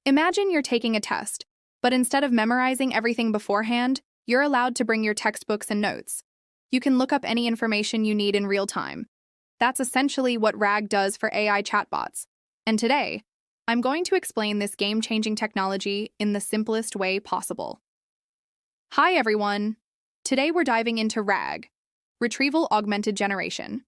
Imagine you're taking a test, but instead of memorizing everything beforehand, you're allowed to bring your textbooks and notes. You can look up any information you need in real time. That's essentially what RAG does for AI chatbots. And today, I'm going to explain this game-changing technology in the simplest way possible. Hi everyone! Today we're diving into RAG, Retrieval Augmented Generation.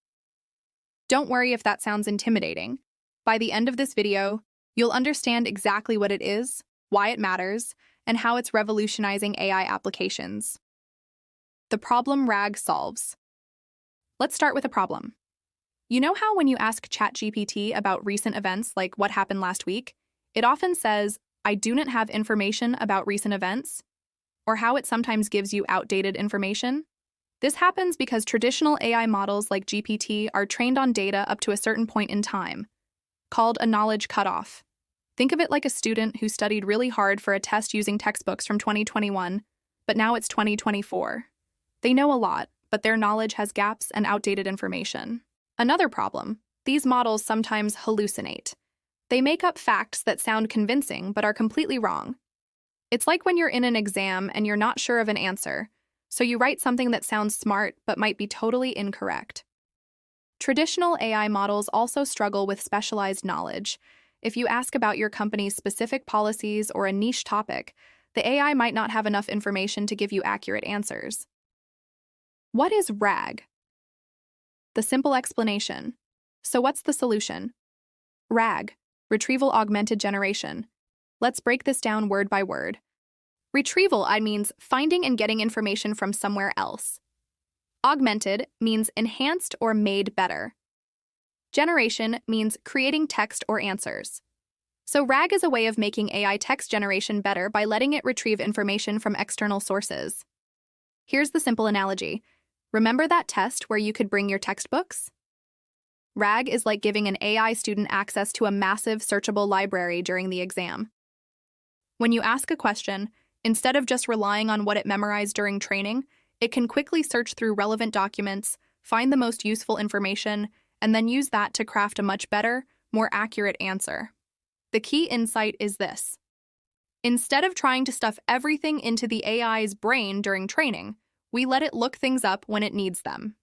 Don't worry if that sounds intimidating. By the end of this video, you'll understand exactly what it is, why it matters, and how it's revolutionizing AI applications. The problem RAG solves. Let's start with a problem. You know how when you ask ChatGPT about recent events like what happened last week, it often says, "I do not have information about recent events," or how it sometimes gives you outdated information? This happens because traditional AI models like GPT are trained on data up to a certain point in time, called a knowledge cutoff. Think of it like a student who studied really hard for a test using textbooks from 2021, but now it's 2024. They know a lot, but their knowledge has gaps and outdated information. Another problem, these models sometimes hallucinate. They make up facts that sound convincing but are completely wrong. It's like when you're in an exam and you're not sure of an answer, so you write something that sounds smart but might be totally incorrect. Traditional AI models also struggle with specialized knowledge. If you ask about your company's specific policies or a niche topic, the AI might not have enough information to give you accurate answers. What is RAG? The simple explanation. So what's the solution? RAG, Retrieval Augmented Generation. Let's break this down word by word. Retrieval means finding and getting information from somewhere else. Augmented means enhanced or made better. Generation means creating text or answers. So RAG is a way of making AI text generation better by letting it retrieve information from external sources. Here's the simple analogy. Remember that test where you could bring your textbooks? RAG is like giving an AI student access to a massive searchable library during the exam. When you ask a question, instead of just relying on what it memorized during training, it can quickly search through relevant documents, find the most useful information, and then use that to craft a much better, more accurate answer. The key insight is this. Instead of trying to stuff everything into the AI's brain during training, we let it look things up when it needs them.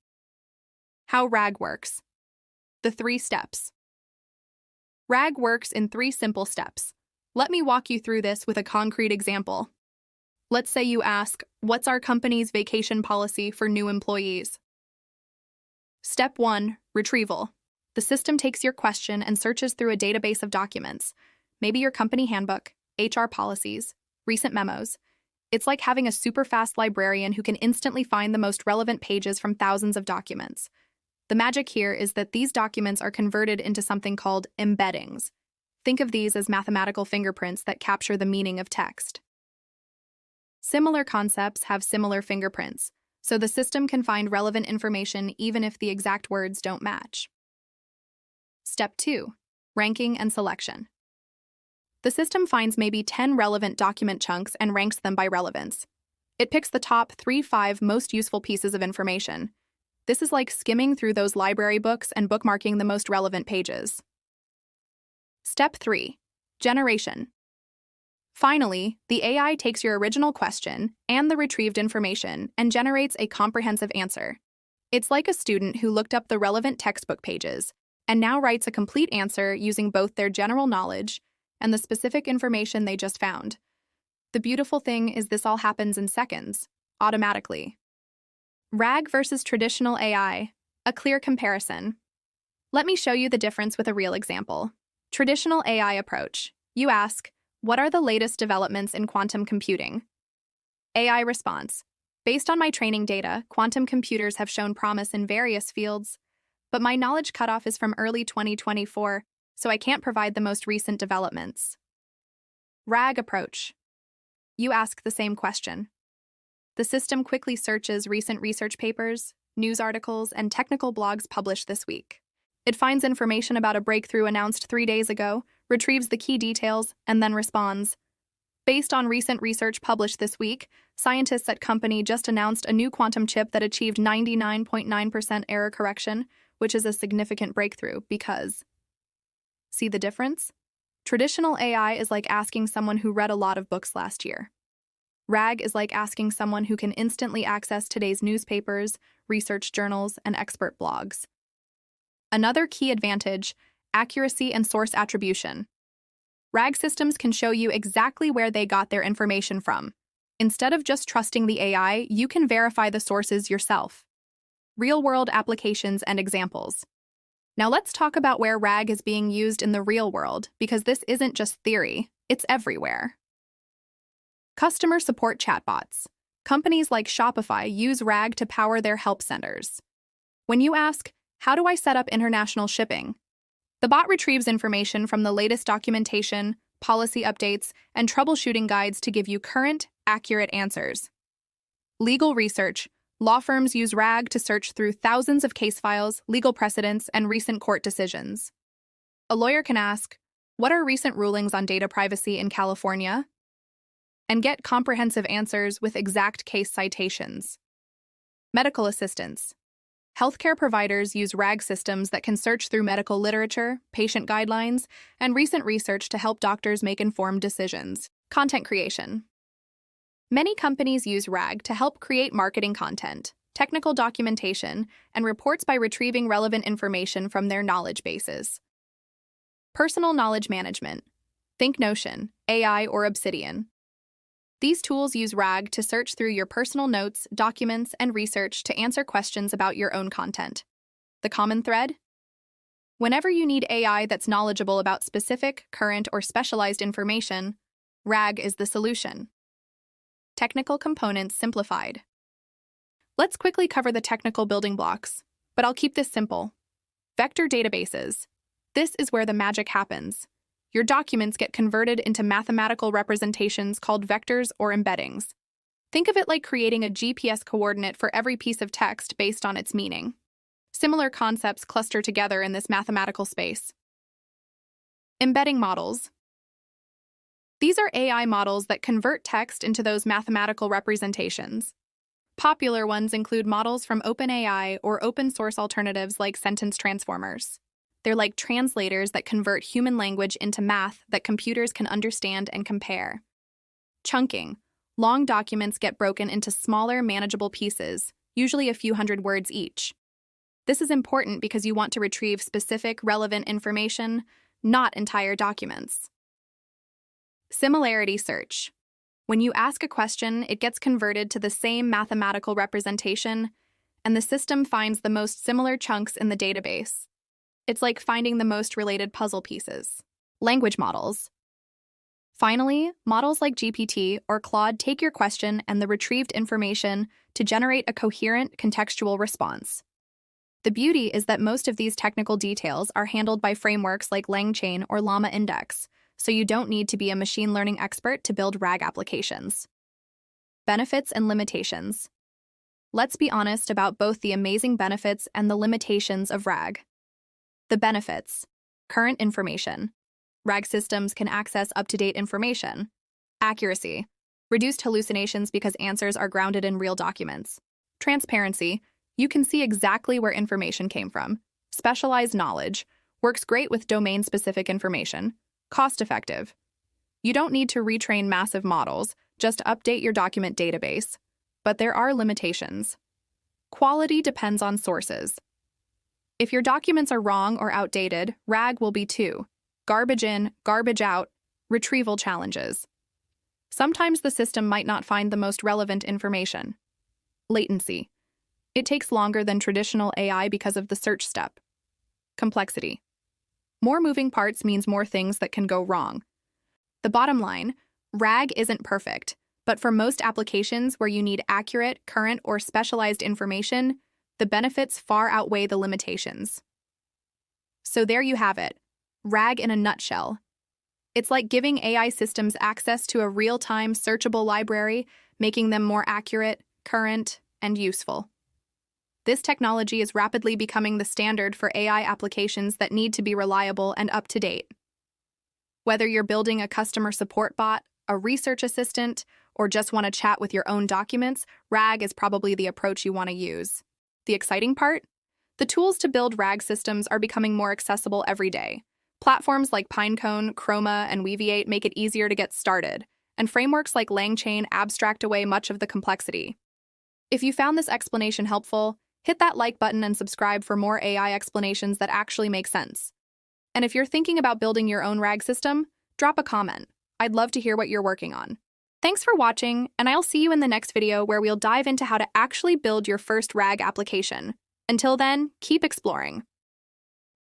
How RAG works. The 3 steps. RAG works in 3 simple steps. Let me walk you through this with a concrete example. Let's say you ask, what's our company's vacation policy for new employees? Step 1, retrieval. The system takes your question and searches through a database of documents, maybe your company handbook, HR policies, recent memos. It's like having a super fast librarian who can instantly find the most relevant pages from thousands of documents. The magic here is that these documents are converted into something called embeddings. Think of these as mathematical fingerprints that capture the meaning of text. Similar concepts have similar fingerprints, so the system can find relevant information even if the exact words don't match. Step 2, ranking and selection. The system finds maybe 10 relevant document chunks and ranks them by relevance. It picks the top 3-5 most useful pieces of information. This is like skimming through those library books and bookmarking the most relevant pages. Step 3, generation. Finally, the AI takes your original question and the retrieved information and generates a comprehensive answer. It's like a student who looked up the relevant textbook pages and now writes a complete answer using both their general knowledge and the specific information they just found. The beautiful thing is this all happens in seconds, automatically. RAG versus traditional AI, a clear comparison. Let me show you the difference with a real example. Traditional AI approach. You ask, what are the latest developments in quantum computing? AI response. Based on my training data, quantum computers have shown promise in various fields, but my knowledge cutoff is from early 2024, so I can't provide the most recent developments. RAG approach. You ask the same question. The system quickly searches recent research papers, news articles, and technical blogs published this week. It finds information about a breakthrough announced 3 days ago, retrieves the key details, and then responds. Based on recent research published this week, scientists at company just announced a new quantum chip that achieved 99.9% error correction, which is a significant breakthrough because... See the difference? Traditional AI is like asking someone who read a lot of books last year. RAG is like asking someone who can instantly access today's newspapers, research journals, and expert blogs. Another key advantage: accuracy and source attribution. RAG systems can show you exactly where they got their information from. Instead of just trusting the AI, you can verify the sources yourself. Real-world applications and examples. Now let's talk about where RAG is being used in the real world, because this isn't just theory, it's everywhere. Customer support chatbots. Companies like Shopify use RAG to power their help centers. When you ask, "How do I set up international shipping?" the bot retrieves information from the latest documentation, policy updates, and troubleshooting guides to give you current, accurate answers. Legal research. Law firms use RAG to search through thousands of case files, legal precedents, and recent court decisions. A lawyer can ask, "What are recent rulings on data privacy in California?" and get comprehensive answers with exact case citations. Medical assistance. Healthcare providers use RAG systems that can search through medical literature, patient guidelines, and recent research to help doctors make informed decisions. Content creation. Many companies use RAG to help create marketing content, technical documentation, and reports by retrieving relevant information from their knowledge bases. Personal knowledge management. Think Notion, AI, or Obsidian. These tools use RAG to search through your personal notes, documents, and research to answer questions about your own content. The common thread? Whenever you need AI that's knowledgeable about specific, current, or specialized information, RAG is the solution. Technical components simplified. Let's quickly cover the technical building blocks, but I'll keep this simple. Vector databases. This is where the magic happens. Your documents get converted into mathematical representations called vectors or embeddings. Think of it like creating a GPS coordinate for every piece of text based on its meaning. Similar concepts cluster together in this mathematical space. Embedding models. These are AI models that convert text into those mathematical representations. Popular ones include models from OpenAI or open-source alternatives like sentence transformers. They're like translators that convert human language into math that computers can understand and compare. Chunking. Long documents get broken into smaller, manageable pieces, usually a few hundred words each. This is important because you want to retrieve specific, relevant information, not entire documents. Similarity search. When you ask a question, it gets converted to the same mathematical representation, and the system finds the most similar chunks in the database. It's like finding the most related puzzle pieces. Language models. Finally, models like GPT or Claude take your question and the retrieved information to generate a coherent, contextual response. The beauty is that most of these technical details are handled by frameworks like LangChain or Llama Index, so you don't need to be a machine learning expert to build RAG applications. Benefits and limitations. Let's be honest about both the amazing benefits and the limitations of RAG. The benefits. Current information. RAG systems can access up-to-date information. Accuracy. Reduced hallucinations because answers are grounded in real documents. Transparency. You can see exactly where information came from. Specialized knowledge. Works great with domain-specific information. Cost-effective. You don't need to retrain massive models, just update your document database. But there are limitations. Quality depends on sources. If your documents are wrong or outdated, RAG will be too. Garbage in, garbage out, retrieval challenges. Sometimes the system might not find the most relevant information. Latency. It takes longer than traditional AI because of the search step. Complexity. More moving parts means more things that can go wrong. The bottom line, RAG isn't perfect, but for most applications where you need accurate, current, or specialized information, the benefits far outweigh the limitations. So there you have it, RAG in a nutshell. It's like giving AI systems access to a real-time searchable library, making them more accurate, current, and useful. This technology is rapidly becoming the standard for AI applications that need to be reliable and up-to-date. Whether you're building a customer support bot, a research assistant, or just want to chat with your own documents, RAG is probably the approach you want to use. The exciting part? The tools to build RAG systems are becoming more accessible every day. Platforms like Pinecone, Chroma, and Weaviate make it easier to get started, and frameworks like LangChain abstract away much of the complexity. If you found this explanation helpful, hit that like button and subscribe for more AI explanations that actually make sense. And if you're thinking about building your own RAG system, drop a comment. I'd love to hear what you're working on. Thanks for watching, and I'll see you in the next video where we'll dive into how to actually build your first RAG application. Until then, keep exploring.